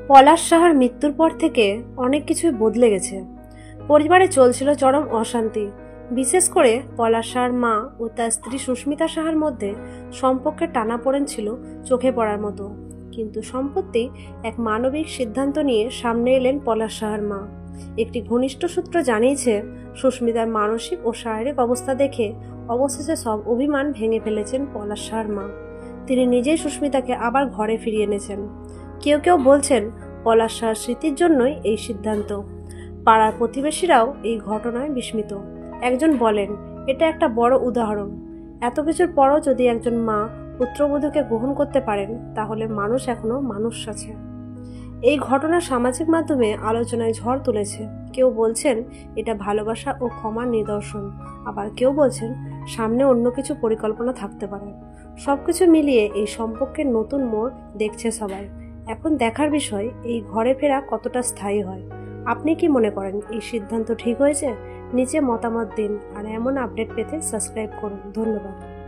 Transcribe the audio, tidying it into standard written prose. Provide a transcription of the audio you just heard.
পলাশ সাহার মৃত্যুর পর থেকে অনেক কিছুই বদলে গেছে। পরিবারে চলছিল চরম অশান্তি। বিশেষ করে পলাশ সাহার মা ও তার স্ত্রী সুস্মিতা সাহার মধ্যে সম্পর্কের টানাপোড়েন ছিল চোখে পড়ার মতো। কিন্তু সম্প্রতি এক মানবিক সিদ্ধান্ত নিয়ে সামনে এলেন পলাশ সাহার মা। একটি ঘনিষ্ঠ সূত্র জানিয়েছে, সুস্মিতার মানসিক ও শারীরিক অবস্থা দেখে অবশেষে সব অভিমান ভেঙে ফেলেছেন পলাশ সাহার মা। তিনি নিজেই সুস্মিতাকে আবার ঘরে ফিরিয়ে এনেছেন। কেউ কেউ বলছেন পলাশ সাহার স্মৃতির জন্যই এই সিদ্ধান্ত। পাড়ার প্রতিবেশীরাও এই ঘটনায় বিস্মিত। একজন বলেন, এটা একটা বড় উদাহরণ। এত কিছুর পরও যদি একজন মা পুত্রবধূকে গ্রহণ করতে পারেন, তাহলে মানুষ এখনো মানুষ আছে। এই ঘটনা সামাজিক মাধ্যমে আলোচনায় ঝড় তুলেছে। কেউ বলছেন এটা ভালোবাসা ও ক্ষমার নিদর্শন, আবার কেউ বলছেন সামনে অন্য কিছু পরিকল্পনা থাকতে পারে। সবকিছু মিলিয়ে এই সম্পর্কের নতুন মোড় দেখছে সবাই। এখন দেখার বিষয় এই ঘরে ফেরা কতটা স্থায়ী হয়। আপনি কি মনে করেন এই সিদ্ধান্ত ঠিক হয়েছে? নিচে মতামত দিন, আর এমন আপডেট পেতে সাবস্ক্রাইব করুন। ধন্যবাদ।